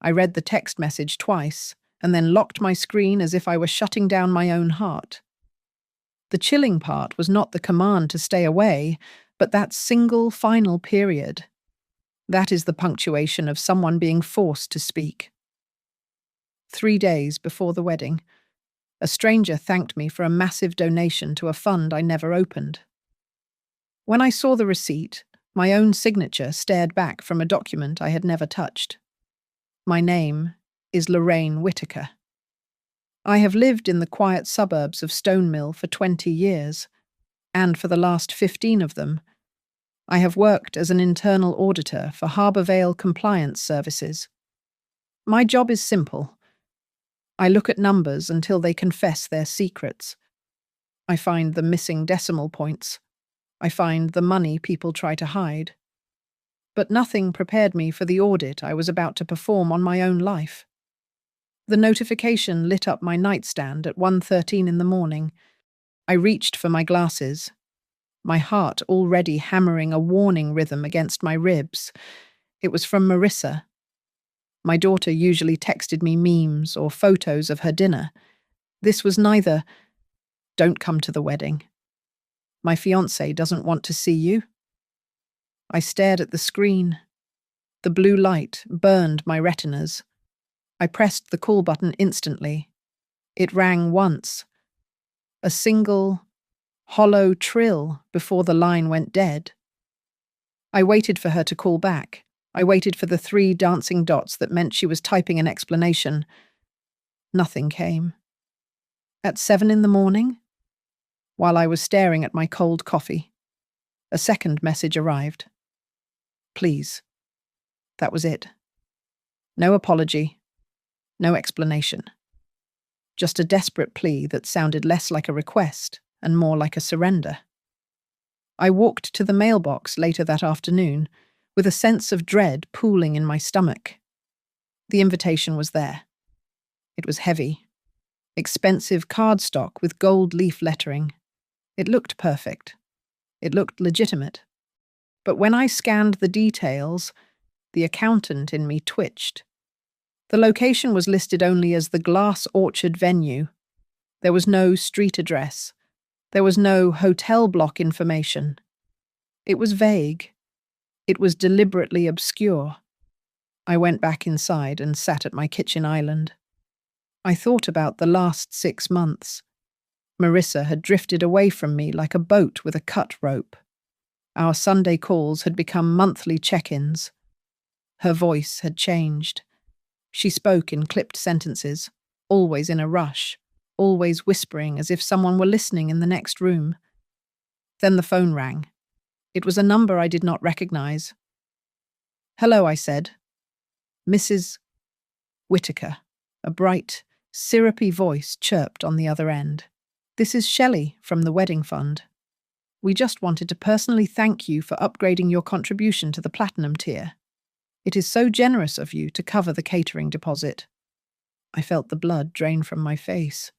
I read the text message twice and then locked my screen as if I were shutting down my own heart. The chilling part was not the command to stay away, but that single final period. That is the punctuation of someone being forced to speak. 3 days before the wedding, a stranger thanked me for a massive donation to a fund I never opened. When I saw the receipt, my own signature stared back from a document I had never touched. My name is Lorraine Whitaker. I have lived in the quiet suburbs of Stonemill for 20 years, and for the last 15 of them, I have worked as an internal auditor for Harbour Vale Compliance Services. My job is simple. I look at numbers until they confess their secrets. I find the missing decimal points. I find the money people try to hide. But nothing prepared me for the audit I was about to perform on my own life. The notification lit up my nightstand at 1:13 in the morning. I reached for my glasses, my heart already hammering a warning rhythm against my ribs. It was from Marissa. My daughter usually texted me memes or photos of her dinner. This was neither. Don't come to the wedding. My fiancé doesn't want to see you. I stared at the screen. The blue light burned my retinas. I pressed the call button instantly. It rang once. A single, hollow trill before the line went dead. I waited for her to call back. I waited for the 3 dancing dots that meant she was typing an explanation. Nothing came. At 7 in the morning, while I was staring at my cold coffee, a second message arrived. Please. That was it. No apology. No explanation. Just a desperate plea that sounded less like a request and more like a surrender. I walked to the mailbox later that afternoon, with a sense of dread pooling in my stomach. The invitation was there. It was heavy. Expensive cardstock with gold leaf lettering. It looked perfect. It looked legitimate. But when I scanned the details, the accountant in me twitched. The location was listed only as the Glass Orchard venue. There was no street address. There was no hotel block information. It was vague. It was deliberately obscure. I went back inside and sat at my kitchen island. I thought about the last 6 months. Marissa had drifted away from me like a boat with a cut rope. Our Sunday calls had become monthly check-ins. Her voice had changed. She spoke in clipped sentences, always in a rush, always whispering as if someone were listening in the next room. Then the phone rang. It was a number I did not recognize. Hello, I said. Mrs. Whitaker. A bright, syrupy voice chirped on the other end. This is Shelley from the Wedding Fund. We just wanted to personally thank you for upgrading your contribution to the Platinum tier. It is so generous of you to cover the catering deposit. I felt the blood drain from my face.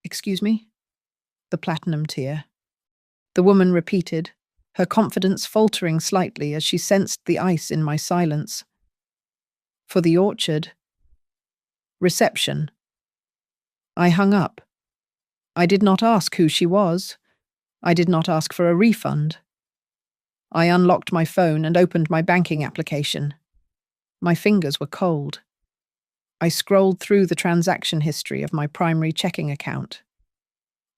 Excuse me? The Platinum tier. The woman repeated, her confidence faltering slightly as she sensed the ice in my silence. For the orchard. Reception. I hung up. I did not ask who she was. I did not ask for a refund. I unlocked my phone and opened my banking application. My fingers were cold. I scrolled through the transaction history of my primary checking account.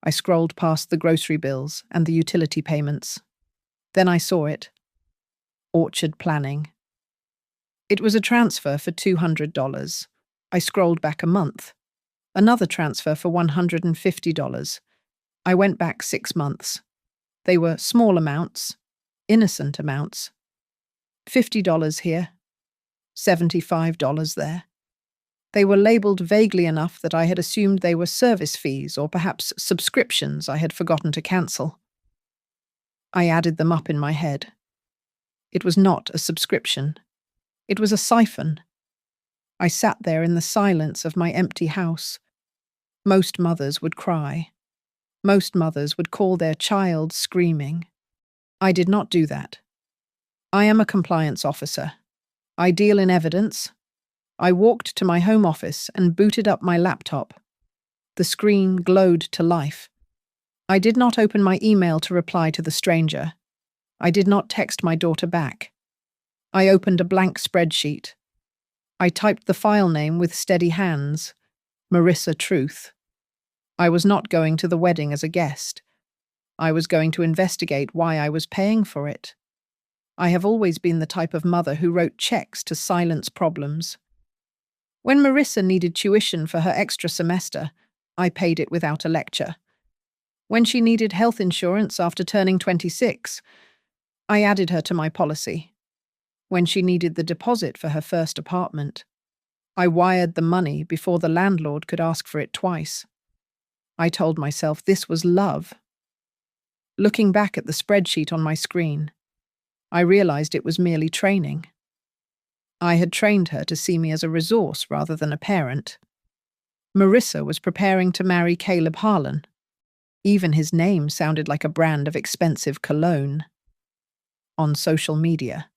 I scrolled past the grocery bills and the utility payments. Then I saw it. Orchard planning. It was a transfer for $200. I scrolled back a month. Another transfer for $150. I went back 6 months. They were small amounts, innocent amounts. $50 here, $75 there. They were labelled vaguely enough that I had assumed they were service fees or perhaps subscriptions I had forgotten to cancel. I added them up in my head. It was not a subscription. It was a siphon. I sat there in the silence of my empty house. Most mothers would cry. Most mothers would call their child screaming. I did not do that. I am a compliance officer. I deal in evidence. I walked to my home office and booted up my laptop. The screen glowed to life. I did not open my email to reply to the stranger. I did not text my daughter back. I opened a blank spreadsheet. I typed the file name with steady hands. Marissa Truth. I was not going to the wedding as a guest. I was going to investigate why I was paying for it. I have always been the type of mother who wrote checks to silence problems. When Marissa needed tuition for her extra semester, I paid it without a lecture. When she needed health insurance after turning 26, I added her to my policy. When she needed the deposit for her first apartment, I wired the money before the landlord could ask for it twice. I told myself this was love. Looking back at the spreadsheet on my screen, I realized it was merely training. I had trained her to see me as a resource rather than a parent. Marissa was preparing to marry Caleb Harlan. Even his name sounded like a brand of expensive cologne. On social media,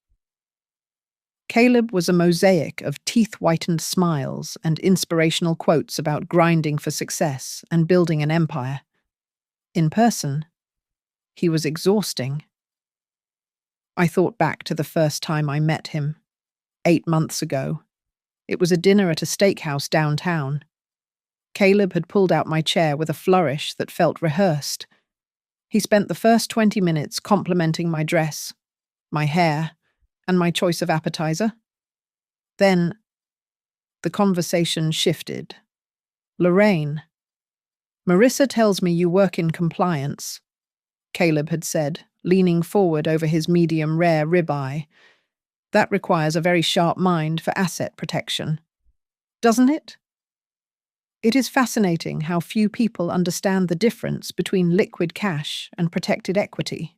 Caleb was a mosaic of teeth-whitened smiles and inspirational quotes about grinding for success and building an empire. In person, he was exhausting. I thought back to the first time I met him, 8 months ago. It was a dinner at a steakhouse downtown. Caleb had pulled out my chair with a flourish that felt rehearsed. He spent the first 20 minutes complimenting my dress, my hair, and my choice of appetizer. Then, the conversation shifted. "Lorraine, Marissa tells me you work in compliance," Caleb had said, leaning forward over his medium-rare ribeye. "That requires a very sharp mind for asset protection. Doesn't it?" It is fascinating how few people understand the difference between liquid cash and protected equity.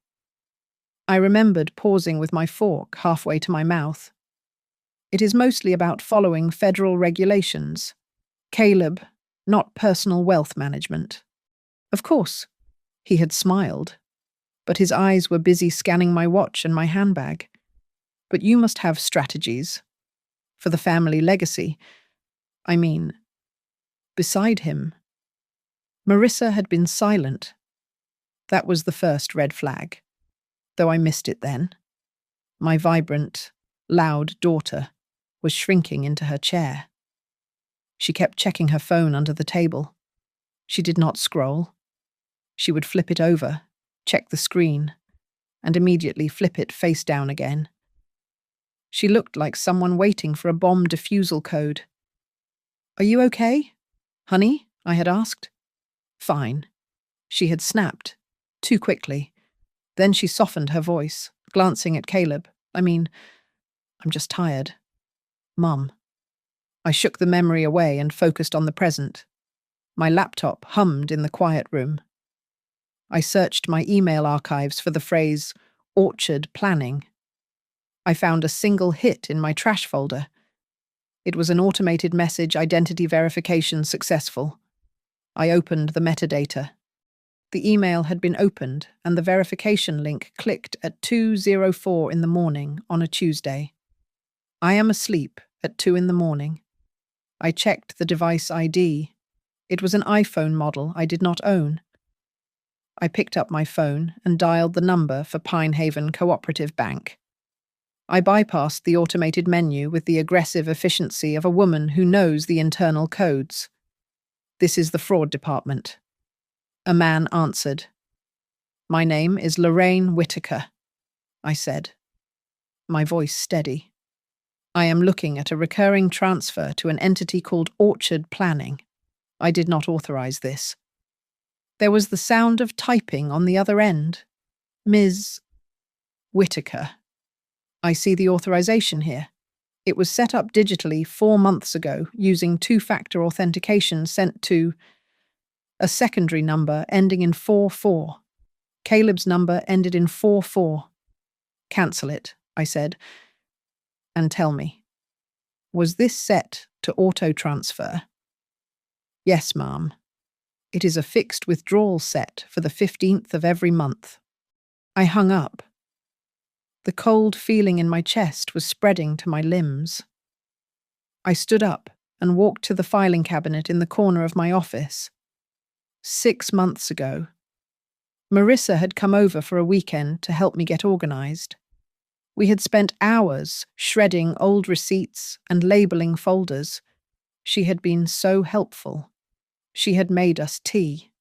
I remembered pausing with my fork halfway to my mouth. It is mostly about following federal regulations. Caleb, not personal wealth management. Of course, he had smiled, but his eyes were busy scanning my watch and my handbag. "But you must have strategies. For the family legacy. I mean, beside him." Marissa had been silent. That was the first red flag, though I missed it then. My vibrant, loud daughter was shrinking into her chair. She kept checking her phone under the table. She did not scroll. She would flip it over, check the screen, and immediately flip it face down again. She looked like someone waiting for a bomb defusal code. "Are you okay, honey?" I had asked. "Fine." She had snapped, too quickly. Then she softened her voice, glancing at Caleb. "I'm just tired. Mum." I shook the memory away and focused on the present. My laptop hummed in the quiet room. I searched my email archives for the phrase orchard planning. I found a single hit in my trash folder. It was an automated message: identity verification successful. I opened the metadata. The email had been opened and the verification link clicked at 2:04 in the morning on a Tuesday. I am asleep at 2 in the morning. I checked the device ID. It was an iPhone model I did not own. I picked up my phone and dialed the number for Pinehaven Cooperative Bank. I bypassed the automated menu with the aggressive efficiency of a woman who knows the internal codes. "This is the fraud department." A man answered. "My name is Lorraine Whitaker," I said, my voice steady. "I am looking at a recurring transfer to an entity called Orchard Planning. I did not authorize this." There was the sound of typing on the other end. "Ms. Whitaker. I see the authorization here. It was set up digitally 4 months ago using two-factor authentication sent to a secondary number ending in 44. Caleb's number ended in 44. "Cancel it," I said. "And tell me, was this set to auto-transfer?" "Yes, ma'am. It is a fixed withdrawal set for the 15th of every month." I hung up. The cold feeling in my chest was spreading to my limbs. I stood up and walked to the filing cabinet in the corner of my office. 6 months ago, Marissa had come over for a weekend to help me get organized. We had spent hours shredding old receipts and labeling folders. She had been so helpful. She had made us tea.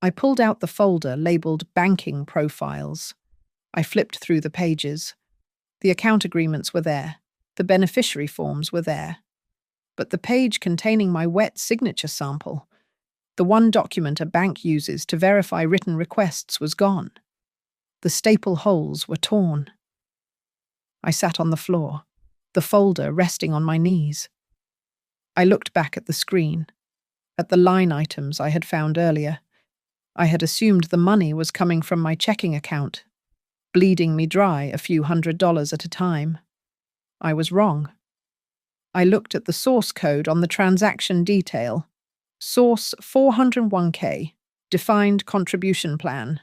I pulled out the folder labeled Banking Profiles. I flipped through the pages. The account agreements were there. The beneficiary forms were there. But the page containing my wet signature sample, the one document a bank uses to verify written requests, was gone. The staple holes were torn. I sat on the floor, the folder resting on my knees. I looked back at the screen, at the line items I had found earlier. I had assumed the money was coming from my checking account, bleeding me dry a few $100s at a time. I was wrong. I looked at the source code on the transaction detail. Source 401k, defined contribution plan.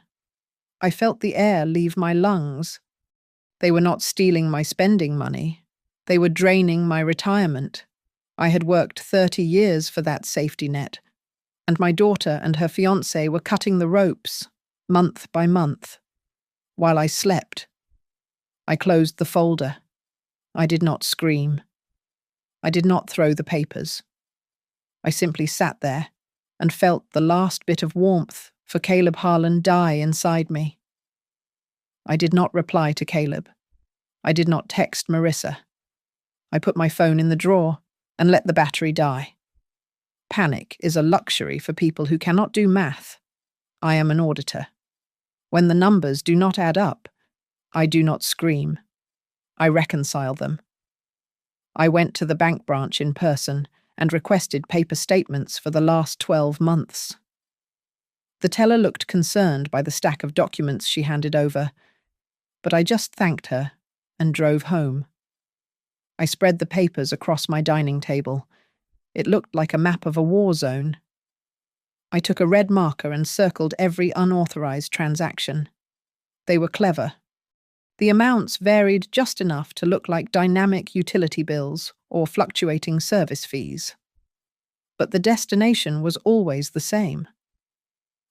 I felt the air leave my lungs. They were not stealing my spending money. They were draining my retirement. I had worked 30 years for that safety net, and my daughter and her fiancé were cutting the ropes, month by month, while I slept. I closed the folder. I did not scream. I did not throw the papers. I simply sat there and felt the last bit of warmth for Caleb Harlan die inside me. I did not reply to Caleb. I did not text Marissa. I put my phone in the drawer and let the battery die. Panic is a luxury for people who cannot do math. I am an auditor. When the numbers do not add up, I do not scream. I reconcile them. I went to the bank branch in person and requested paper statements for the last 12 months. The teller looked concerned by the stack of documents she handed over, but I just thanked her and drove home. I spread the papers across my dining table. It looked like a map of a war zone. I took a red marker and circled every unauthorized transaction. They were clever. The amounts varied just enough to look like dynamic utility bills or fluctuating service fees. But the destination was always the same.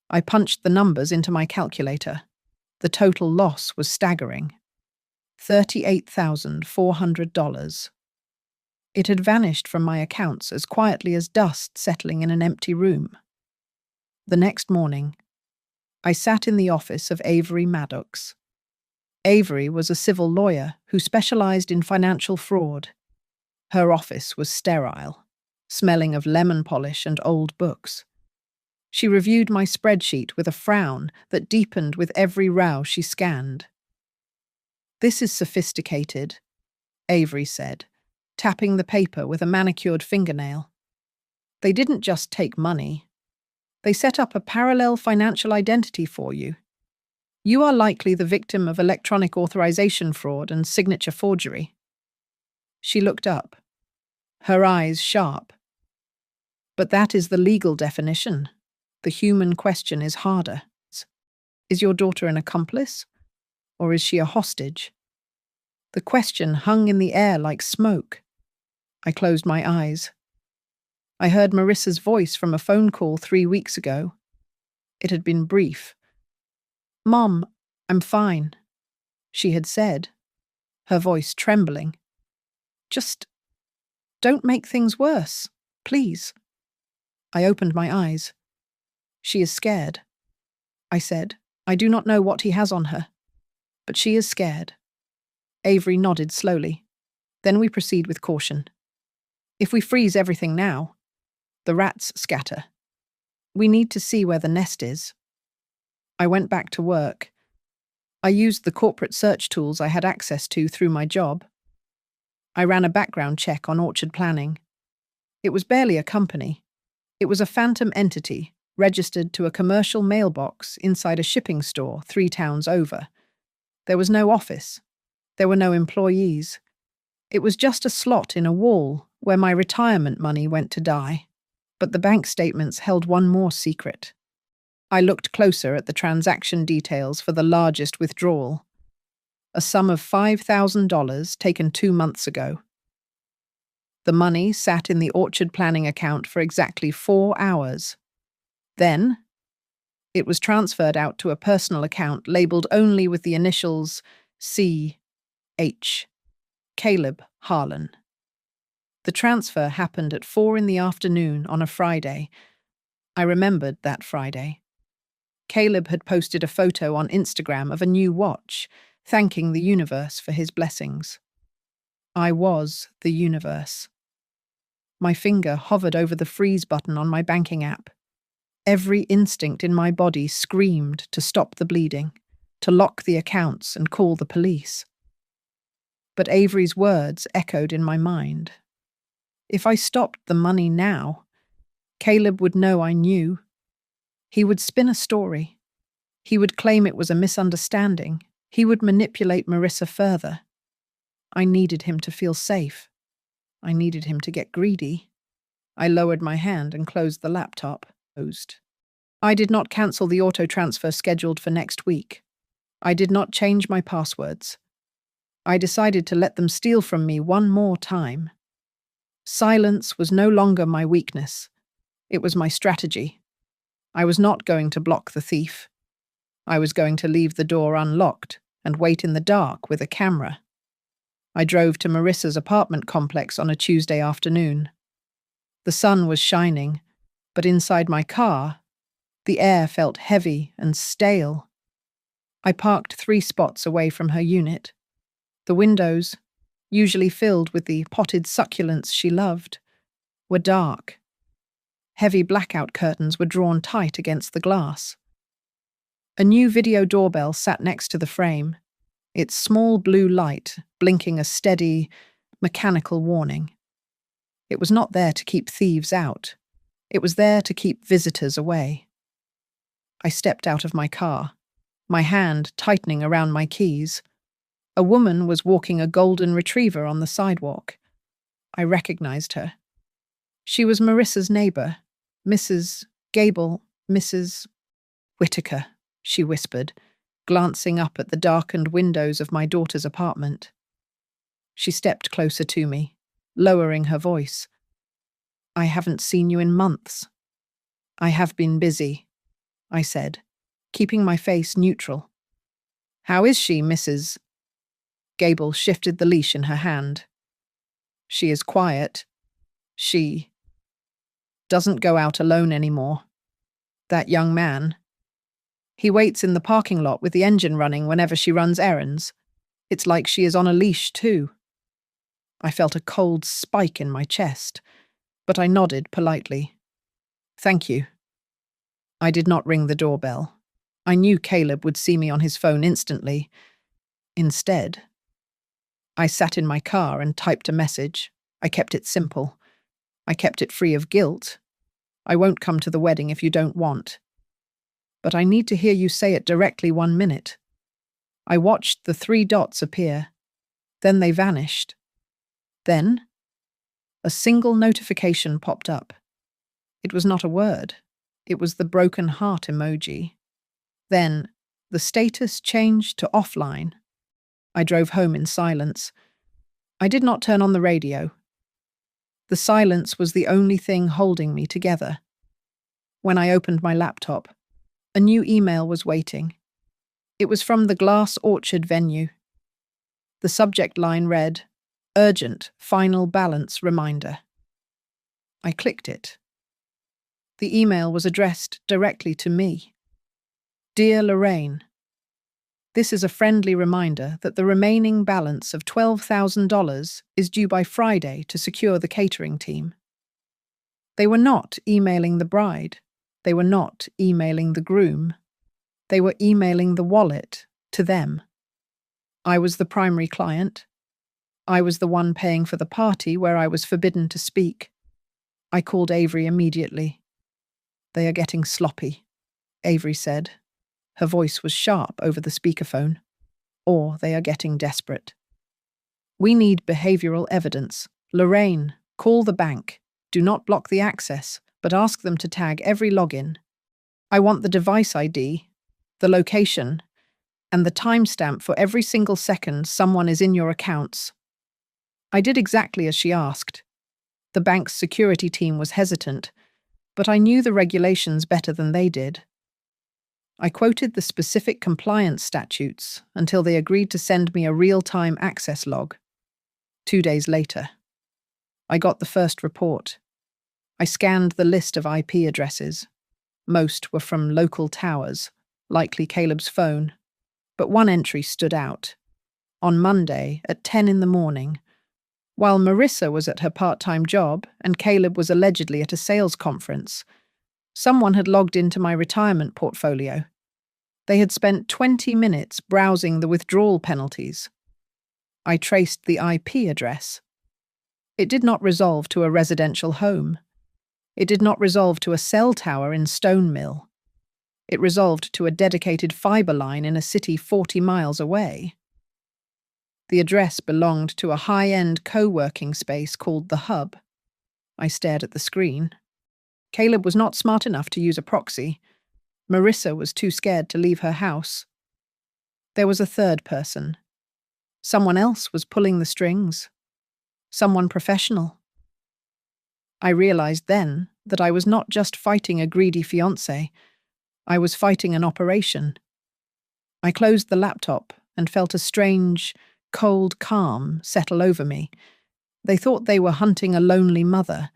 I punched the numbers into my calculator. The total loss was staggering. $38,400. It had vanished from my accounts as quietly as dust settling in an empty room. The next morning, I sat in the office of Avery Maddox. Avery was a civil lawyer who specialized in financial fraud. Her office was sterile, smelling of lemon polish and old books. She reviewed my spreadsheet with a frown that deepened with every row she scanned. "This is sophisticated," Avery said, tapping the paper with a manicured fingernail. "They didn't just take money. They set up a parallel financial identity for you. You are likely the victim of electronic authorization fraud and signature forgery." She looked up, her eyes sharp. "But that is the legal definition. The human question is harder. Is your daughter an accomplice, or is she a hostage?" The question hung in the air like smoke. I closed my eyes. I heard Marissa's voice from a phone call 3 weeks ago. It had been brief. "Mom, I'm fine," she had said, her voice trembling. "Just don't make things worse, please." I opened my eyes. "She is scared," I said. "I do not know what he has on her, but she is scared." Avery nodded slowly. "Then we proceed with caution. If we freeze everything now, the rats scatter. We need to see where the nest is." I went back to work. I used the corporate search tools I had access to through my job. I ran a background check on Orchard Planning. It was barely a company. It was a phantom entity registered to a commercial mailbox inside a shipping store 3 towns over. There was no office. There were no employees. It was just a slot in a wall where my retirement money went to die. But the bank statements held one more secret. I looked closer at the transaction details for the largest withdrawal. A sum of $5,000 taken 2 months ago. The money sat in the orchard planning account for exactly 4 hours. Then, it was transferred out to a personal account labeled only with the initials C.H. Caleb Harlan. The transfer happened at 4 in the afternoon on a Friday. I remembered that Friday. Caleb had posted a photo on Instagram of a new watch, thanking the universe for his blessings. I was the universe. My finger hovered over the freeze button on my banking app. Every instinct in my body screamed to stop the bleeding, to lock the accounts and call the police. But Avery's words echoed in my mind. If I stopped the money now, Caleb would know I knew. He would spin a story. He would claim it was a misunderstanding. He would manipulate Marissa further. I needed him to feel safe. I needed him to get greedy. I lowered my hand and closed the laptop. I did not cancel the auto transfer scheduled for next week. I did not change my passwords. I decided to let them steal from me one more time. Silence was no longer my weakness. It was my strategy. I was not going to block the thief. I was going to leave the door unlocked and wait in the dark with a camera. I drove to Marissa's apartment complex on a Tuesday afternoon. The sun was shining, but inside my car, the air felt heavy and stale. I parked 3 spots away from her unit. The windows, usually filled with the potted succulents she loved, were dark. Heavy blackout curtains were drawn tight against the glass. A new video doorbell sat next to the frame, its small blue light blinking a steady, mechanical warning. It was not there to keep thieves out. It was there to keep visitors away. I stepped out of my car, my hand tightening around my keys. A woman was walking a golden retriever on the sidewalk. I recognized her. She was Marissa's neighbor, Mrs. Gable, Mrs. Whitaker, she whispered, glancing up at the darkened windows of my daughter's apartment. She stepped closer to me, lowering her voice. I haven't seen you in months. I have been busy, I said, keeping my face neutral. How is she, Mrs. Gable shifted the leash in her hand. She is quiet. She doesn't go out alone anymore. That young man. He waits in the parking lot with the engine running whenever she runs errands. It's like she is on a leash, too. I felt a cold spike in my chest, but I nodded politely. Thank you. I did not ring the doorbell. I knew Caleb would see me on his phone instantly. Instead, I sat in my car and typed a message. I kept it simple. I kept it free of guilt. I won't come to the wedding if you don't want. But I need to hear you say it directly 1 minute. I watched the 3 dots appear. Then they vanished. Then, a single notification popped up. It was not a word. It was the broken heart emoji. Then, the status changed to offline. I drove home in silence. I did not turn on the radio. The silence was the only thing holding me together. When I opened my laptop, a new email was waiting. It was from the Glass Orchard venue. The subject line read, "Urgent final balance reminder." I clicked it. The email was addressed directly to me. Dear Lorraine, this is a friendly reminder that the remaining balance of $12,000 is due by Friday to secure the catering team. They were not emailing the bride. They were not emailing the groom. They were emailing the wallet to them. I was the primary client. I was the one paying for the party where I was forbidden to speak. I called Avery immediately. They are getting sloppy, Avery said. Her voice was sharp over the speakerphone. Or they are getting desperate. We need behavioral evidence. Lorraine, call the bank. Do not block the access, but ask them to tag every login. I want the device ID, the location, and the timestamp for every single second someone is in your accounts. I did exactly as she asked. The bank's security team was hesitant, but I knew the regulations better than they did. I quoted the specific compliance statutes until they agreed to send me a real-time access log. 2 days later, I got the first report. I scanned the list of IP addresses. Most were from local towers, likely Caleb's phone, but one entry stood out. On Monday at 10 in the morning, while Marissa was at her part-time job and Caleb was allegedly at a sales conference, someone had logged into my retirement portfolio. They had spent 20 minutes browsing the withdrawal penalties. I traced the IP address. It did not resolve to a residential home. It did not resolve to a cell tower in Stone Mill. It resolved to a dedicated fibre line in a city 40 miles away. The address belonged to a high-end co-working space called The Hub. I stared at the screen. Caleb was not smart enough to use a proxy. Marissa was too scared to leave her house. There was a third person. Someone else was pulling the strings. Someone professional. I realized then that I was not just fighting a greedy fiancé. I was fighting an operation. I closed the laptop and felt a strange, cold calm settle over me. They thought they were hunting a lonely mother.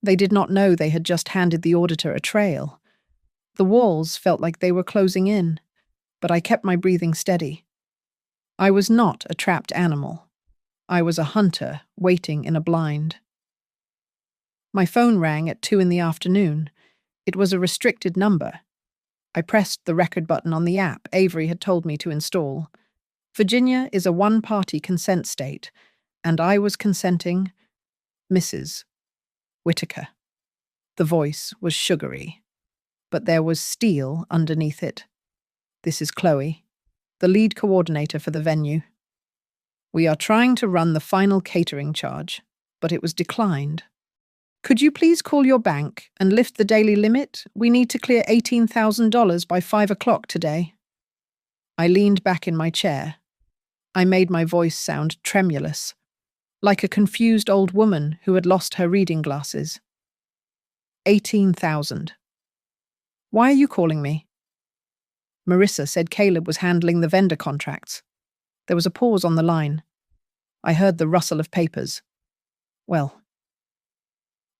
They did not know they had just handed the auditor a trail. The walls felt like they were closing in, but I kept my breathing steady. I was not a trapped animal. I was a hunter waiting in a blind. My phone rang at 2 in the afternoon. It was a restricted number. I pressed the record button on the app Avery had told me to install. Virginia is a one-party consent state, and I was consenting Mrs. Whitaker. The voice was sugary, but there was steel underneath it. This is Chloe, the lead coordinator for the venue. We are trying to run the final catering charge, but it was declined. Could you please call your bank and lift the daily limit? We need to clear $18,000 by 5 o'clock today. I leaned back in my chair. I made my voice sound tremulous, like a confused old woman who had lost her reading glasses. 18,000. Why are you calling me? Marissa said Caleb was handling the vendor contracts. There was a pause on the line. I heard the rustle of papers. Well,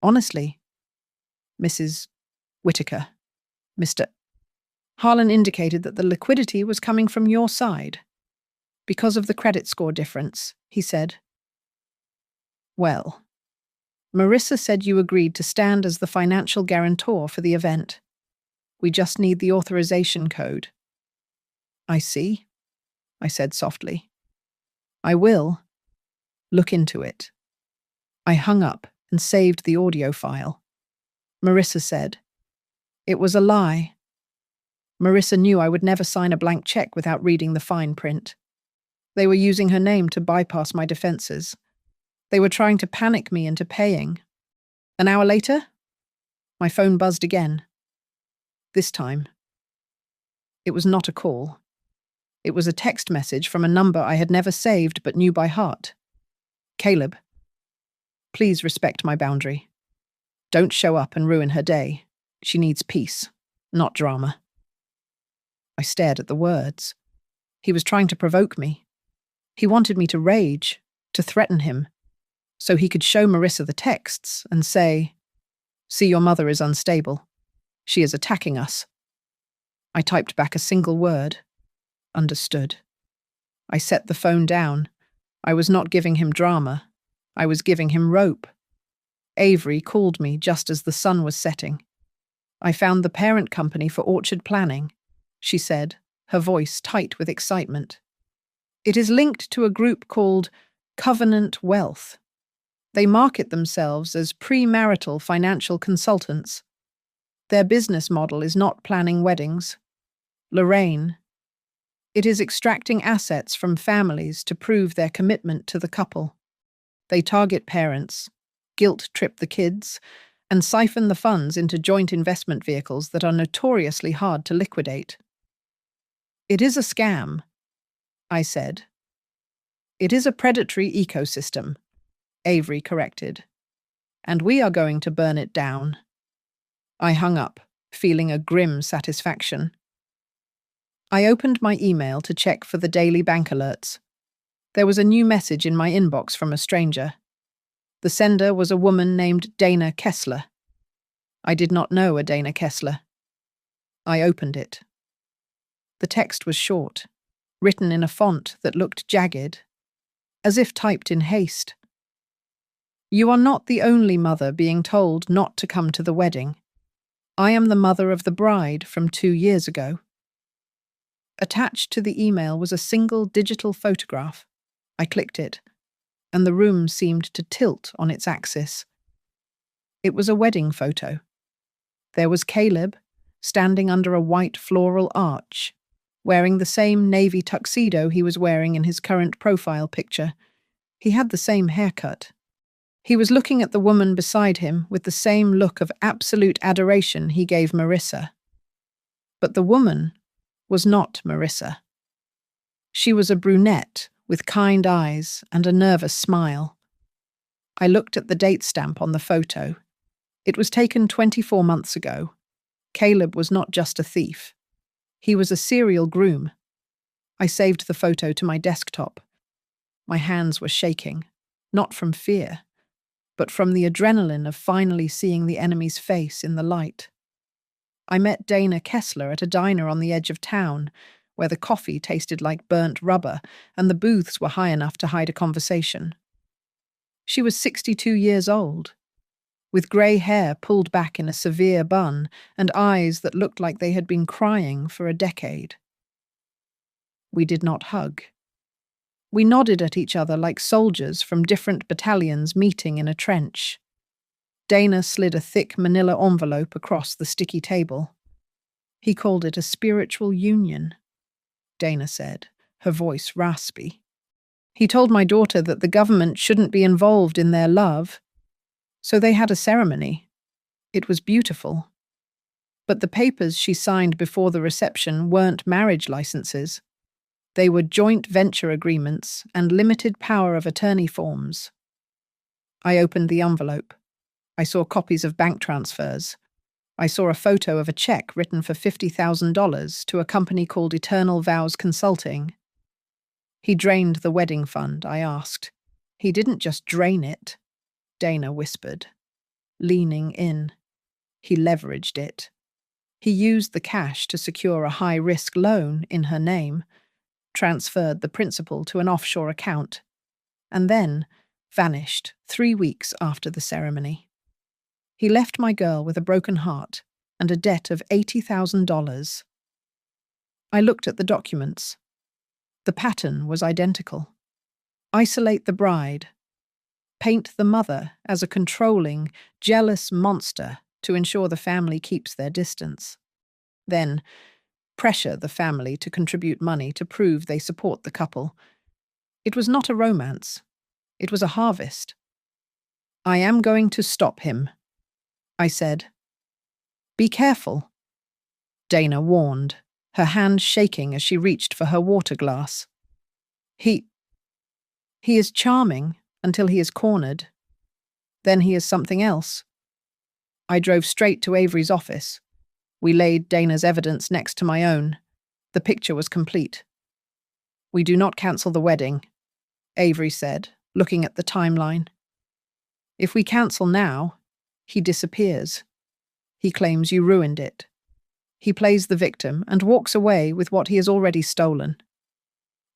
honestly, Mrs. Whitaker, Mr. Harlan indicated that the liquidity was coming from your side. Because of the credit score difference, he said. Well, Marissa said you agreed to stand as the financial guarantor for the event. We just need the authorization code. I see, I said softly. I will. Look into it. I hung up and saved the audio file. Marissa said, it was a lie. Marissa knew I would never sign a blank check without reading the fine print. They were using her name to bypass my defenses. They were trying to panic me into paying. An hour later, my phone buzzed again. This time, it was not a call. It was a text message from a number I had never saved but knew by heart. Caleb, please respect my boundary. Don't show up and ruin her day. She needs peace, not drama. I stared at the words. He was trying to provoke me. He wanted me to rage, to threaten him, so he could show Marissa the texts and say, see, your mother is unstable. She is attacking us. I typed back a single word. Understood. I set the phone down. I was not giving him drama. I was giving him rope. Avery called me just as the sun was setting. I found the parent company for Orchard Planning, she said, her voice tight with excitement. It is linked to a group called Covenant Wealth. They market themselves as premarital financial consultants. Their business model is not planning weddings. Lorraine. It is extracting assets from families to prove their commitment to the couple. They target parents, guilt-trip the kids, and siphon the funds into joint investment vehicles that are notoriously hard to liquidate. It is a scam, I said. It is a predatory ecosystem, Avery corrected. and we are going to burn it down. I hung up, feeling a grim satisfaction. I opened my email to check for the daily bank alerts. There was a new message in my inbox from a stranger. The sender was a woman named Dana Kessler. I did not know a Dana Kessler. I opened it. The text was short, written in a font that looked jagged, as if typed in haste. You are not the only mother being told not to come to the wedding. I am the mother of the bride from 2 years ago. Attached to the email was a single digital photograph. I clicked it, and the room seemed to tilt on its axis. It was a wedding photo. There was Caleb, standing under a white floral arch, wearing the same navy tuxedo he was wearing in his current profile picture. He had the same haircut. He was looking at the woman beside him with the same look of absolute adoration he gave Marissa. But the woman was not Marissa. She was a brunette with kind eyes and a nervous smile. I looked at the date stamp on the photo. It was taken 24 months ago. Caleb was not just a thief. He was a serial groom. I saved the photo to my desktop. My hands were shaking, not from fear, but from the adrenaline of finally seeing the enemy's face in the light. I met Dana Kessler at a diner on the edge of town, where the coffee tasted like burnt rubber and the booths were high enough to hide a conversation. She was 62 years old, with grey hair pulled back in a severe bun and eyes that looked like they had been crying for a decade. We did not hug. We nodded at each other like soldiers from different battalions meeting in a trench. Dana slid a thick manila envelope across the sticky table. He called it a spiritual union, Dana said, her voice raspy. He told my daughter that the government shouldn't be involved in their love, so they had a ceremony. It was beautiful. But the papers she signed before the reception weren't marriage licenses. They were joint venture agreements and limited power of attorney forms. I opened the envelope. I saw copies of bank transfers. I saw a photo of a check written for $50,000 to a company called Eternal Vows Consulting. He drained the wedding fund, I asked. He didn't just drain it, Dana whispered, leaning in. He leveraged it. He used the cash to secure a high-risk loan in her name, transferred the principal to an offshore account, and then vanished 3 weeks after the ceremony. He left my girl with a broken heart and a debt of $80,000. I looked at the documents. The pattern was identical. Isolate the bride. Paint the mother as a controlling, jealous monster to ensure the family keeps their distance. Then, pressure the family to contribute money to prove they support the couple. It was not a romance. It was a harvest. I am going to stop him, I said. Be careful, Dana warned, her hand shaking as she reached for her water glass. He is charming until he is cornered. Then he is something else. I drove straight to Avery's office. We laid Dana's evidence next to my own. The picture was complete. We do not cancel the wedding, Avery said, looking at the timeline. If we cancel now, he disappears. He claims you ruined it. He plays the victim and walks away with what he has already stolen.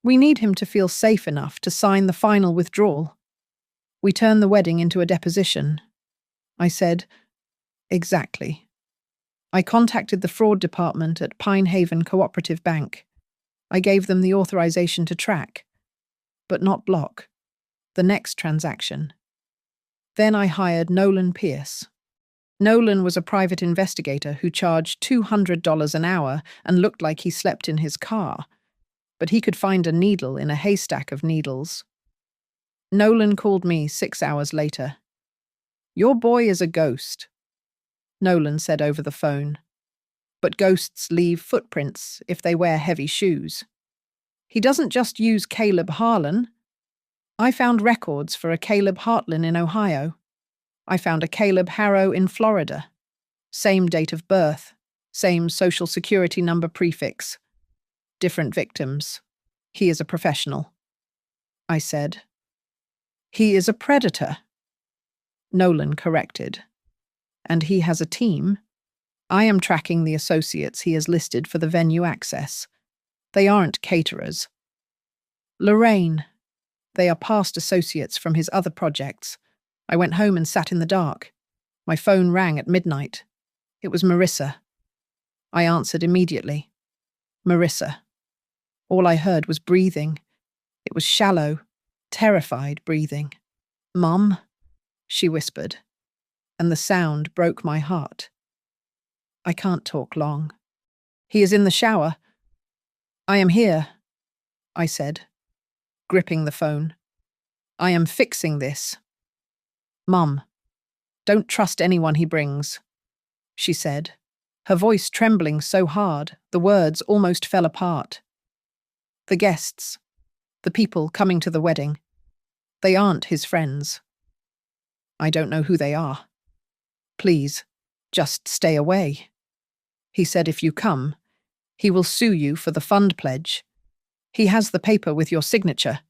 We need him to feel safe enough to sign the final withdrawal. We turn the wedding into a deposition. I said, exactly. I contacted the fraud department at Pine Haven Cooperative Bank. I gave them the authorization to track, but not block, the next transaction. Then I hired Nolan Pierce. Nolan was a private investigator who charged $200 an hour and looked like he slept in his car, but he could find a needle in a haystack of needles. Nolan called me 6 hours later. Your boy is a ghost, Nolan said over the phone. But ghosts leave footprints if they wear heavy shoes. He doesn't just use Caleb Harlan. I found records for a Caleb Hartlin in Ohio. I found a Caleb Harrow in Florida. Same date of birth, same social security number prefix. Different victims. He is a professional. I said. He is a predator. Nolan corrected. And he has a team. I am tracking the associates he has listed for the venue access. They aren't caterers. Lorraine. They are past associates from his other projects. I went home and sat in the dark. My phone rang at midnight. It was Marissa. I answered immediately. Marissa. All I heard was breathing. It was shallow, terrified breathing. Mum, she whispered, and the sound broke my heart. I can't talk long. He is in the shower. I am here, I said, gripping the phone. I am fixing this. Mum, don't trust anyone he brings, she said, her voice trembling so hard the words almost fell apart. The guests, the people coming to the wedding, they aren't his friends. I don't know who they are. Please, just stay away. He said if you come, he will sue you for the fund pledge. He has the paper with your signature.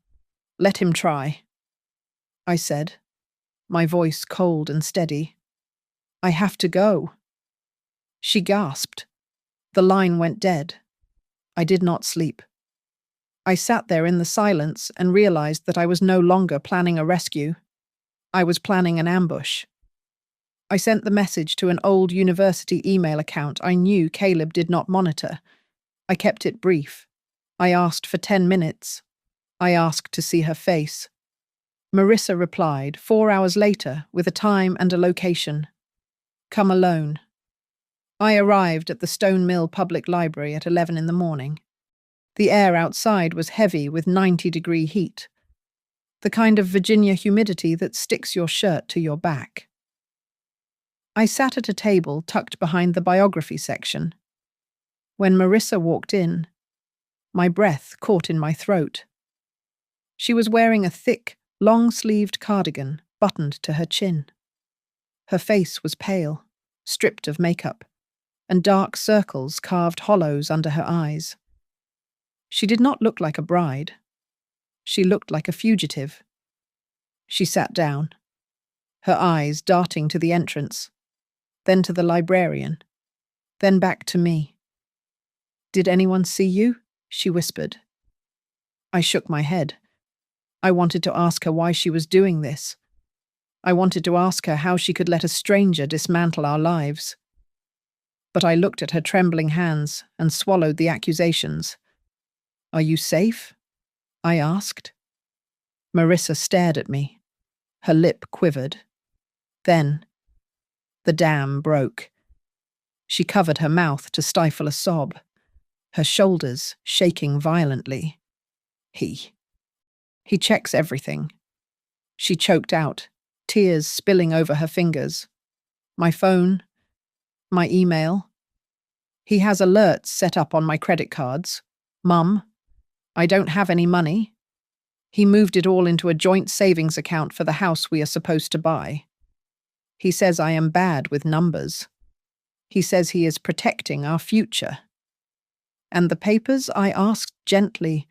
Let him try. I said, my voice cold and steady. I have to go. She gasped. The line went dead. I did not sleep. I sat there in the silence and realized that I was no longer planning a rescue. I was planning an ambush. I sent the message to an old university email account I knew Caleb did not monitor. I kept it brief. I asked for 10 minutes. I asked to see her face. Marissa replied 4 hours later with a time and a location. Come alone. I arrived at the Stone Mill Public Library at 11 in the morning. The air outside was heavy with 90-degree heat, the kind of Virginia humidity that sticks your shirt to your back. I sat at a table tucked behind the biography section. When Marissa walked in, my breath caught in my throat. She was wearing a thick, long-sleeved cardigan buttoned to her chin. Her face was pale, stripped of makeup, and dark circles carved hollows under her eyes. She did not look like a bride. She looked like a fugitive. She sat down, her eyes darting to the entrance, then to the librarian, then back to me. Did anyone see you? She whispered. I shook my head. I wanted to ask her why she was doing this. I wanted to ask her how she could let a stranger dismantle our lives. But I looked at her trembling hands and swallowed the accusations. Are you safe? I asked. Marissa stared at me. Her lip quivered. Then, the dam broke. She covered her mouth to stifle a sob, her shoulders shaking violently. He checks everything. She choked out, tears spilling over her fingers. My phone, my email. He has alerts set up on my credit cards. Mum, I don't have any money. He moved it all into a joint savings account for the house we are supposed to buy. He says I am bad with numbers. He says he is protecting our future. And the papers? I asked gently.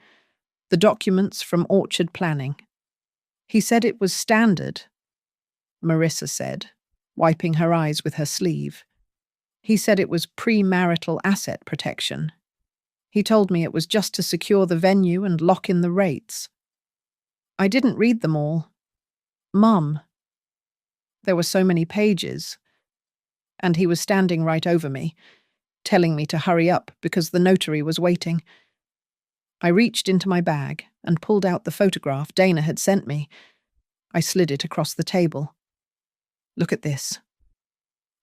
The documents from Orchard Planning. He said it was standard. Marissa said, wiping her eyes with her sleeve. He said it was premarital asset protection. He told me it was just to secure the venue and lock in the rates. I didn't read them all. Mum. There were so many pages. And he was standing right over me, telling me to hurry up because the notary was waiting. I reached into my bag and pulled out the photograph Dana had sent me. I slid it across the table. Look at this.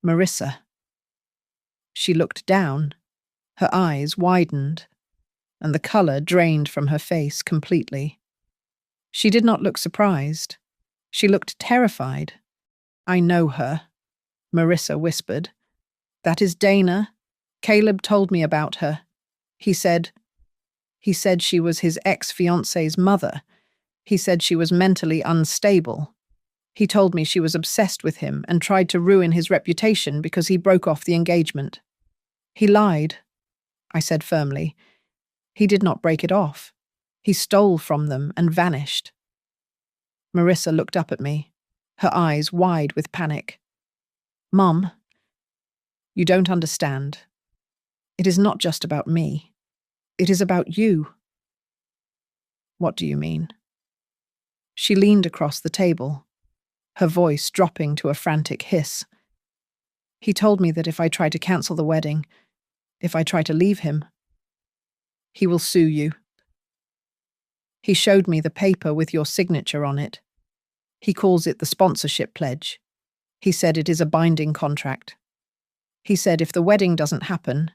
Marissa. She looked down. Her eyes widened, and the colour drained from her face completely. She did not look surprised. She looked terrified. I know her, Marissa whispered. That is Dana. Caleb told me about her. He said she was his ex-fiancée's mother. He said she was mentally unstable. He told me she was obsessed with him and tried to ruin his reputation because he broke off the engagement. He lied, I said firmly. He did not break it off. He stole from them and vanished. Marissa looked up at me, her eyes wide with panic. Mum, you don't understand. It is not just about me. It is about you. What do you mean? She leaned across the table, her voice dropping to a frantic hiss. He told me that if I try to cancel the wedding, if I try to leave him, he will sue you. He showed me the paper with your signature on it. He calls it the sponsorship pledge. He said it is a binding contract. He said if the wedding doesn't happen,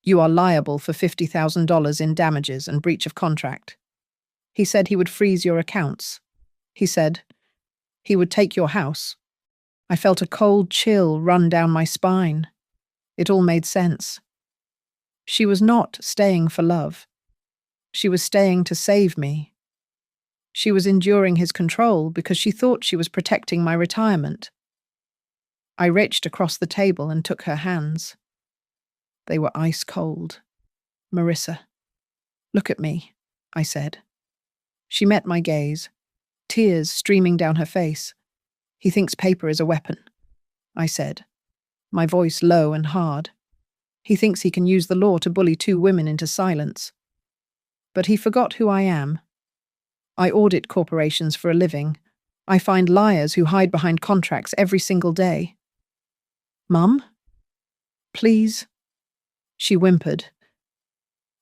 you are liable for $50,000 in damages and breach of contract. He said he would freeze your accounts. He said he would take your house. I felt a cold chill run down my spine. It all made sense. She was not staying for love. She was staying to save me. She was enduring his control because she thought she was protecting my retirement. I reached across the table and took her hands. They were ice cold. Marissa, look at me, I said. She met my gaze, tears streaming down her face. He thinks paper is a weapon, I said, my voice low and hard. He thinks he can use the law to bully two women into silence. But he forgot who I am. I audit corporations for a living. I find liars who hide behind contracts every single day. Mum? Please? She whimpered.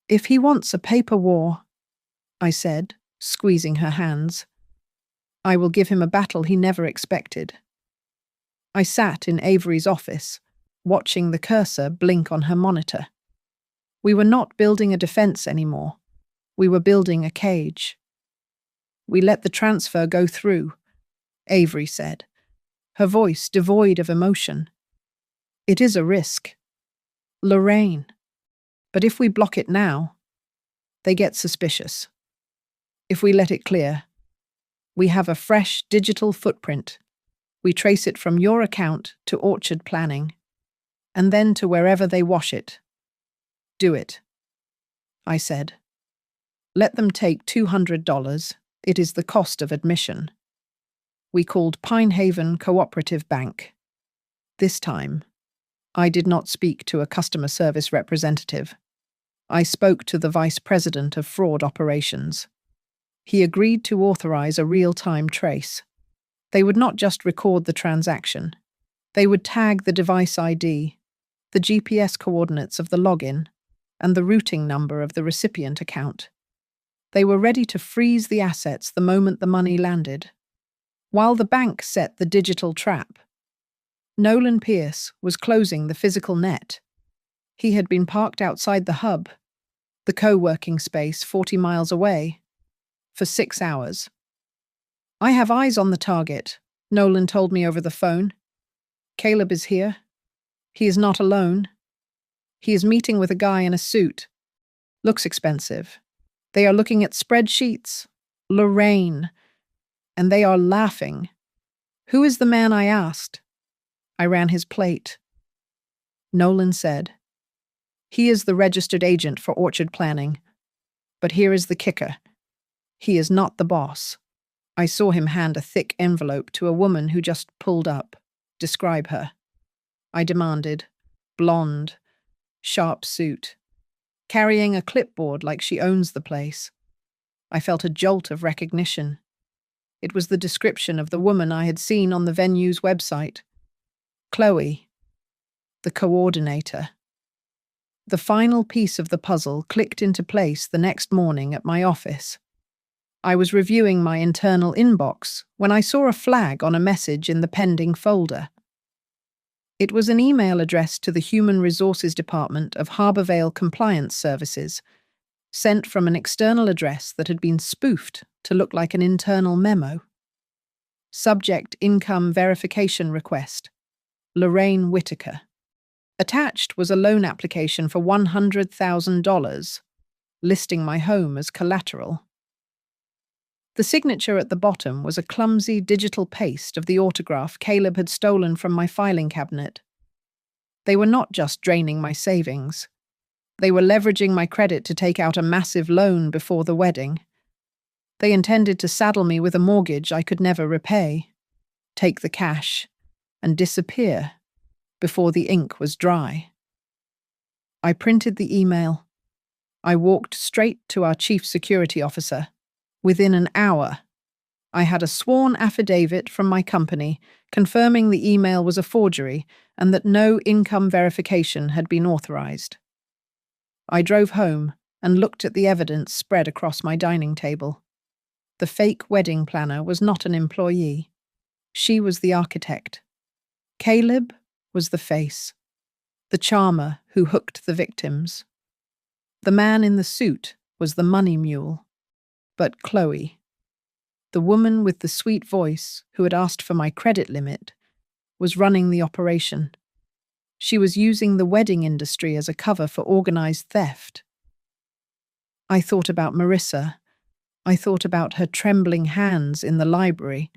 If he wants a paper war, I said, squeezing her hands, I will give him a battle he never expected. I sat in Avery's office, watching the cursor blink on her monitor. We were not building a defense anymore. We were building a cage. We let the transfer go through, Avery said, her voice devoid of emotion. It is a risk. Lorraine. But if we block it now, they get suspicious. If we let it clear, we have a fresh digital footprint. We trace it from your account to orchard planning, and then to wherever they wash it. Do it, I said. Let them take $200. It is the cost of admission. We called Pinehaven Cooperative Bank. This time, I did not speak to a customer service representative. I spoke to the vice president of fraud operations. He agreed to authorize a real-time trace. They would not just record the transaction. They would tag the device ID, the GPS coordinates of the login, and the routing number of the recipient account. They were ready to freeze the assets the moment the money landed. While the bank set the digital trap, Nolan Pierce was closing the physical net. He had been parked outside the hub, the co-working space 40 miles away, for 6 hours. I have eyes on the target, Nolan told me over the phone. Caleb is here. He is not alone. He is meeting with a guy in a suit. Looks expensive. They are looking at spreadsheets. Lorraine. And they are laughing. Who is the man I asked? I ran his plate. Nolan said, he is the registered agent for orchard planning. But here is the kicker. He is not the boss. I saw him hand a thick envelope to a woman who just pulled up. Describe her. I demanded. Blonde. Sharp suit. Carrying a clipboard like she owns the place. I felt a jolt of recognition. It was the description of the woman I had seen on the venue's website. Chloe, the coordinator. The final piece of the puzzle clicked into place the next morning at my office. I was reviewing my internal inbox when I saw a flag on a message in the pending folder. It was an email addressed to the Human Resources Department of Harborvale Compliance Services, sent from an external address that had been spoofed to look like an internal memo. Subject Income Verification Request. Lorraine Whitaker. Attached was a loan application for $100,000, listing my home as collateral. The signature at the bottom was a clumsy digital paste of the autograph Caleb had stolen from my filing cabinet. They were not just draining my savings. They were leveraging my credit to take out a massive loan before the wedding. They intended to saddle me with a mortgage I could never repay, take the cash, and disappear before the ink was dry. I printed the email. I walked straight to our chief security officer. Within an hour, I had a sworn affidavit from my company confirming the email was a forgery and that no income verification had been authorized. I drove home and looked at the evidence spread across my dining table. The fake wedding planner was not an employee. She was the architect. Caleb was the face, the charmer who hooked the victims. The man in the suit was the money mule. But Chloe, the woman with the sweet voice who had asked for my credit limit, was running the operation. She was using the wedding industry as a cover for organized theft. I thought about Marissa. I thought about her trembling hands in the library.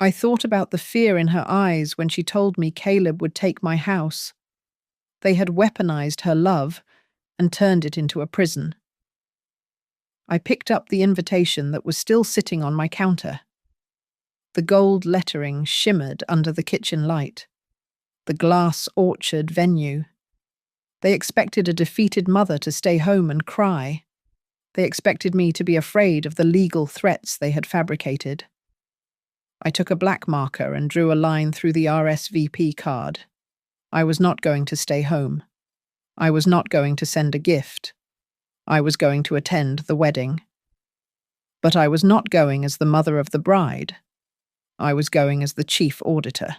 I thought about the fear in her eyes when she told me Caleb would take my house. They had weaponized her love and turned it into a prison. I picked up the invitation that was still sitting on my counter. The gold lettering shimmered under the kitchen light. The glass orchard venue. They expected a defeated mother to stay home and cry. They expected me to be afraid of the legal threats they had fabricated. I took a black marker and drew a line through the RSVP card. I was not going to stay home. I was not going to send a gift. I was going to attend the wedding. But I was not going as the mother of the bride. I was going as the chief auditor.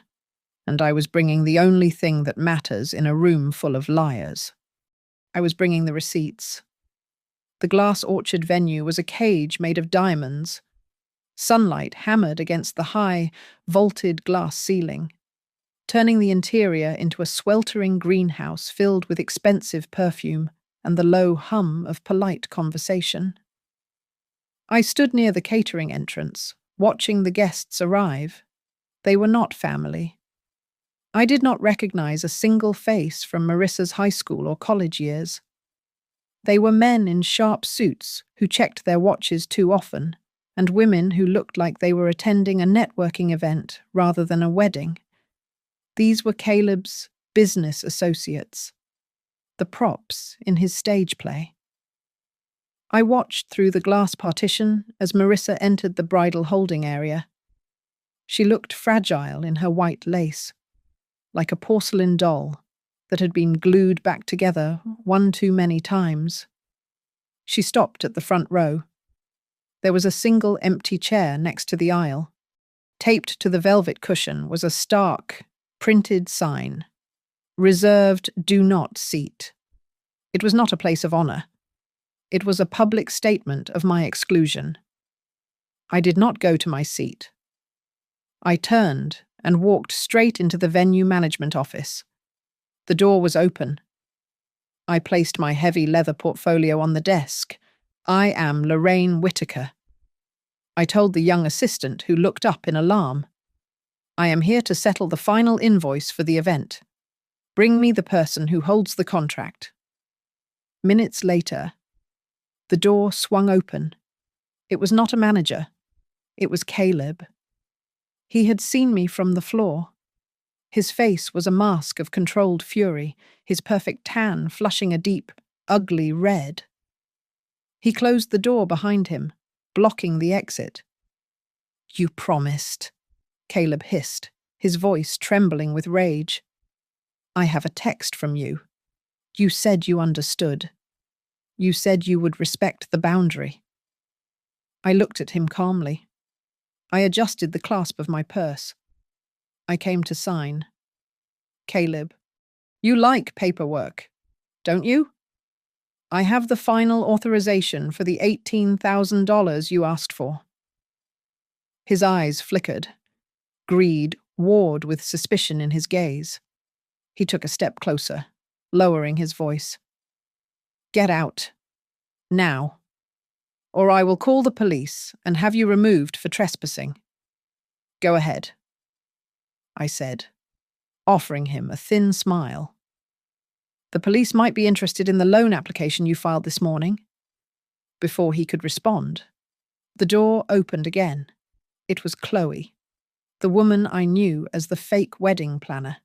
And I was bringing the only thing that matters in a room full of liars. I was bringing the receipts. The glass orchard venue was a cage made of diamonds. Sunlight hammered against the high, vaulted glass ceiling, turning the interior into a sweltering greenhouse filled with expensive perfume and the low hum of polite conversation. I stood near the catering entrance, watching the guests arrive. They were not family. I did not recognize a single face from Marissa's high school or college years. They were men in sharp suits who checked their watches too often, and women who looked like they were attending a networking event rather than a wedding. These were Caleb's business associates, the props in his stage play. I watched through the glass partition as Marissa entered the bridal holding area. She looked fragile in her white lace, like a porcelain doll that had been glued back together one too many times. She stopped at the front row. There was a single empty chair next to the aisle. Taped to the velvet cushion was a stark, printed sign. Reserved do not seat. It was not a place of honor. It was a public statement of my exclusion. I did not go to my seat. I turned and walked straight into the venue management office. The door was open. I placed my heavy leather portfolio on the desk. I am Lorraine Whitaker. I told the young assistant who looked up in alarm. I am here to settle the final invoice for the event. Bring me the person who holds the contract. Minutes later, the door swung open. It was not a manager. It was Caleb. He had seen me from the floor. His face was a mask of controlled fury, his perfect tan flushing a deep, ugly red. He closed the door behind him, blocking the exit. "You promised," Caleb hissed, his voice trembling with rage. "I have a text from you. You said you understood. You said you would respect the boundary." I looked at him calmly. I adjusted the clasp of my purse. I came to sign. "Caleb, you like paperwork, don't you? I have the final authorization for the $18,000 you asked for." His eyes flickered. Greed warred with suspicion in his gaze. He took a step closer, lowering his voice. "Get out. Now." or I will call the police and have you removed for trespassing. Go ahead, I said, offering him a thin smile. The police might be interested in the loan application you filed this morning. Before he could respond, the door opened again. It was Chloe, the woman I knew as the fake wedding planner.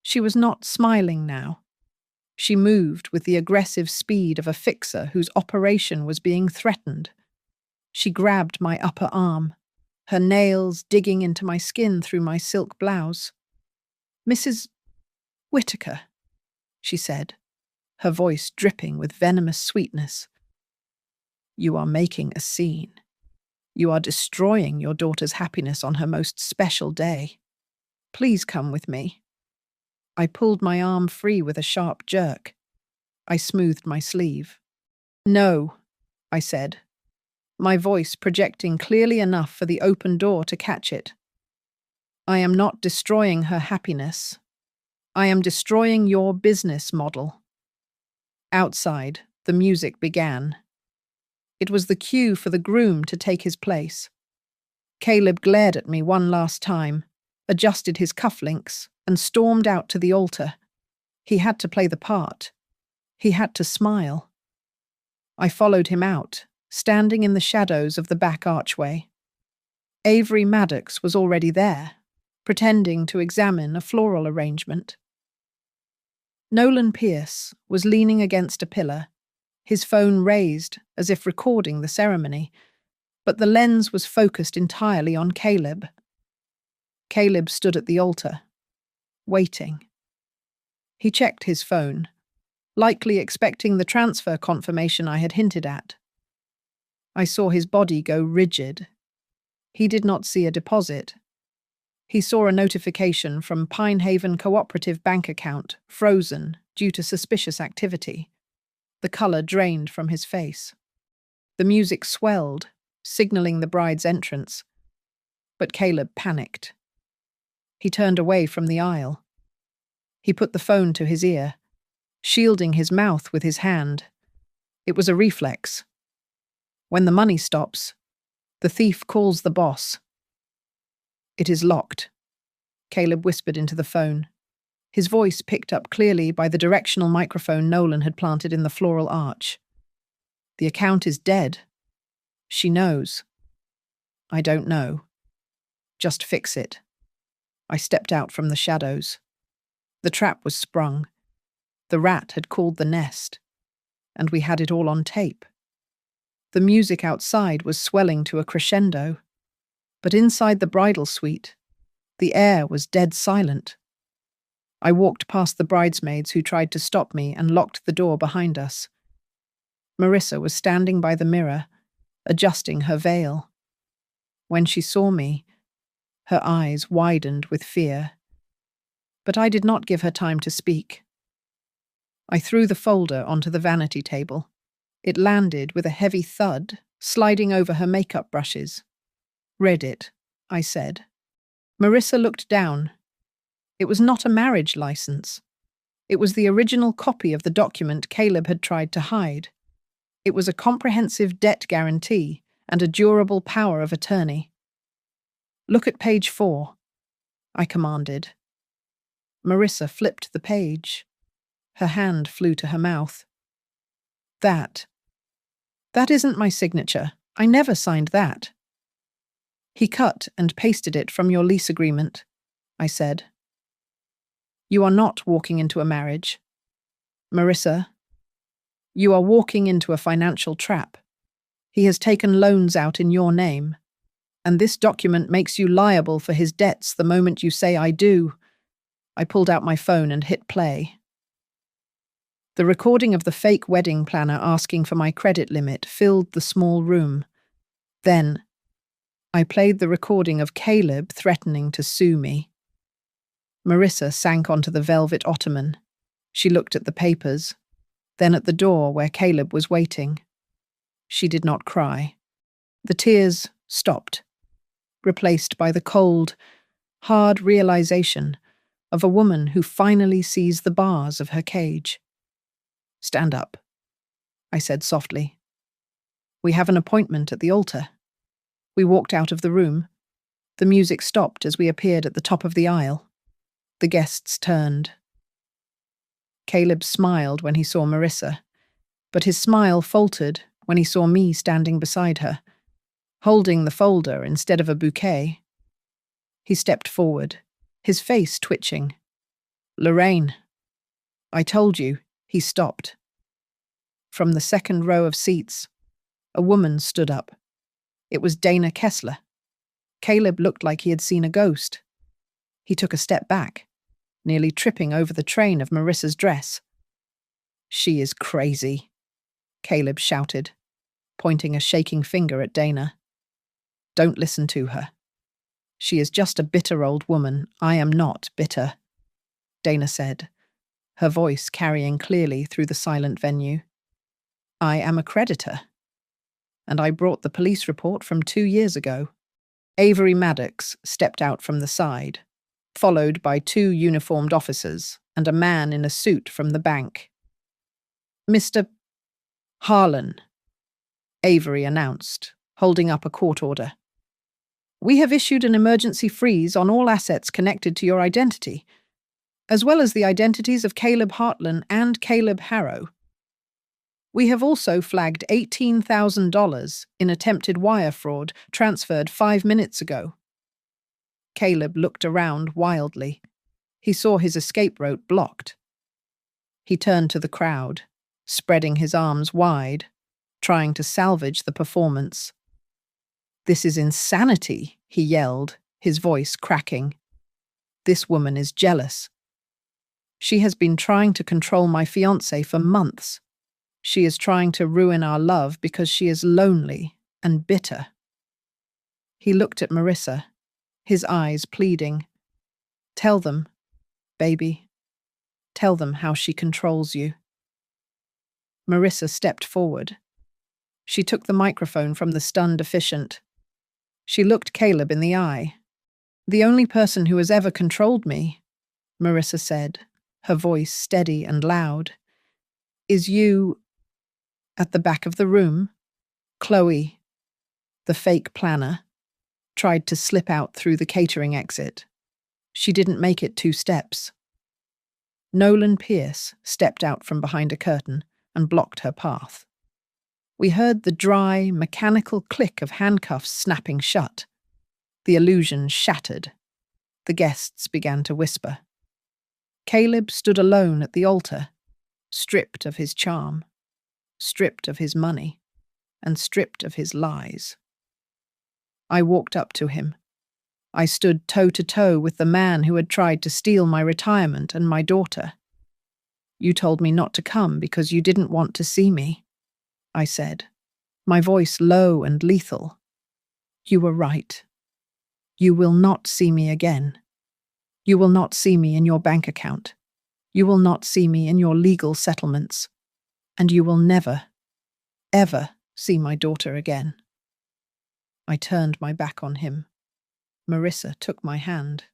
She was not smiling now. She moved with the aggressive speed of a fixer whose operation was being threatened. She grabbed my upper arm, her nails digging into my skin through my silk blouse. "Mrs. Whitaker," she said, her voice dripping with venomous sweetness. "You are making a scene. You are destroying your daughter's happiness on her most special day. Please come with me." I pulled my arm free with a sharp jerk. I smoothed my sleeve. "No," I said, my voice projecting clearly enough for the open door to catch it. "I am not destroying her happiness. I am destroying your business model." Outside, the music began. It was the cue for the groom to take his place. Caleb glared at me one last time, adjusted his cufflinks, and stormed out to the altar. He had to play the part. He had to smile. I followed him out, standing in the shadows of the back archway. Avery Maddox was already there, pretending to examine a floral arrangement. Nolan Pierce was leaning against a pillar, his phone raised as if recording the ceremony, but the lens was focused entirely on Caleb. Caleb stood at the altar, waiting. He checked his phone, likely expecting the transfer confirmation I had hinted at. I saw his body go rigid. He did not see a deposit. He saw a notification from Pinehaven Cooperative Bank account, frozen due to suspicious activity. The colour drained from his face. The music swelled, signalling the bride's entrance. But Caleb panicked. He turned away from the aisle. He put the phone to his ear, shielding his mouth with his hand. It was a reflex. When the money stops, the thief calls the boss. "It is locked," Caleb whispered into the phone, his voice picked up clearly by the directional microphone Nolan had planted in the floral arch. "The account is dead. She knows." "I don't know. Just fix it." I stepped out from the shadows. The trap was sprung. The rat had called the nest, and we had it all on tape. The music outside was swelling to a crescendo, but inside the bridal suite, the air was dead silent. I walked past the bridesmaids who tried to stop me and locked the door behind us. Marissa was standing by the mirror, adjusting her veil. When she saw me, her eyes widened with fear. But I did not give her time to speak. I threw the folder onto the vanity table. It landed with a heavy thud, sliding over her makeup brushes. "Read it," I said. Marissa looked down. It was not a marriage license. It was the original copy of the document Caleb had tried to hide. It was a comprehensive debt guarantee and a durable power of attorney. "Look at page 4, I commanded. Marissa flipped the page. Her hand flew to her mouth. That isn't my signature. I never signed that." "He cut and pasted it from your lease agreement," I said. "You are not walking into a marriage. Marissa, you are walking into a financial trap. He has taken loans out in your name, and this document makes you liable for his debts the moment you say I do." I pulled out my phone and hit play. The recording of the fake wedding planner asking for my credit limit filled the small room. Then, I played the recording of Caleb threatening to sue me. Marissa sank onto the velvet ottoman. She looked at the papers, then at the door where Caleb was waiting. She did not cry. The tears stopped, replaced by the cold, hard realization of a woman who finally sees the bars of her cage. "Stand up," I said softly. We have an appointment at the altar. We walked out of the room. The music stopped as we appeared at the top of the aisle. The guests turned. Caleb smiled when he saw Marissa, but his smile faltered when he saw me standing beside her, holding the folder instead of a bouquet. He stepped forward, his face twitching. "Lorraine, I told you." He stopped. From the second row of seats, a woman stood up. It was Dana Kessler. Caleb looked like he had seen a ghost. He took a step back, nearly tripping over the train of Marissa's dress. "She is crazy," Caleb shouted, pointing a shaking finger at Dana. "Don't listen to her. She is just a bitter old woman. I am not bitter," Dana said, her voice carrying clearly through the silent venue. "I am a creditor, and I brought the police report from 2 years ago." Avery Maddox stepped out from the side, followed by 2 uniformed officers and a man in a suit from the bank. "Mr. Harlan," Avery announced, holding up a court order. "We have issued an emergency freeze on all assets connected to your identity, as well as the identities of Caleb Hartland and Caleb Harrow. We have also flagged $18,000 in attempted wire fraud transferred 5 minutes ago." Caleb looked around wildly. He saw his escape route blocked. He turned to the crowd, spreading his arms wide, trying to salvage the performance. "This is insanity," he yelled, his voice cracking. "This woman is jealous. She has been trying to control my fiancé for months. She is trying to ruin our love because she is lonely and bitter." He looked at Marissa, his eyes pleading. "Tell them, baby. Tell them how she controls you." Marissa stepped forward. She took the microphone from the stunned officiant. She looked Caleb in the eye. "The only person who has ever controlled me," Marissa said, her voice steady and loud, "is you." At the back of the room, Chloe, the fake planner, tried to slip out through the catering exit. She didn't make it 2 steps. Nolan Pierce stepped out from behind a curtain and blocked her path. We heard the dry, mechanical click of handcuffs snapping shut. The illusion shattered. The guests began to whisper. Caleb stood alone at the altar, stripped of his charm, stripped of his money, and stripped of his lies. I walked up to him. I stood toe-to-toe with the man who had tried to steal my retirement and my daughter. "You told me not to come because you didn't want to see me," I said, my voice low and lethal. "You were right. You will not see me again. You will not see me in your bank account. You will not see me in your legal settlements. And you will never, ever see my daughter again." I turned my back on him. Marissa took my hand.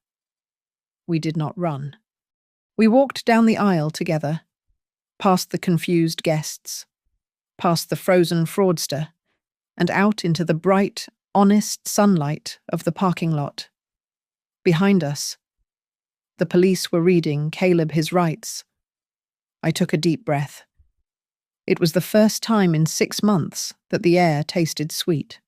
We did not run. We walked down the aisle together, past the confused guests, past the frozen fraudster, and out into the bright, honest sunlight of the parking lot. Behind us, the police were reading Caleb his rights. I took a deep breath. It was the first time in 6 months that the air tasted sweet.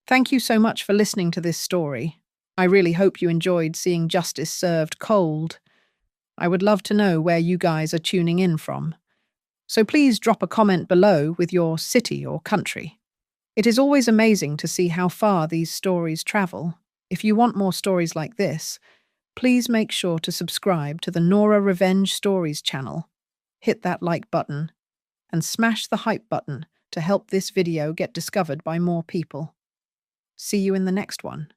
Thank you so much for listening to this story. I really hope you enjoyed seeing justice served cold. I would love to know where you guys are tuning in from. So please drop a comment below with your city or country. It is always amazing to see how far these stories travel. If you want more stories like this, please make sure to subscribe to the Nora Revenge Stories channel. Hit that like button and smash the hype button to help this video get discovered by more people. See you in the next one.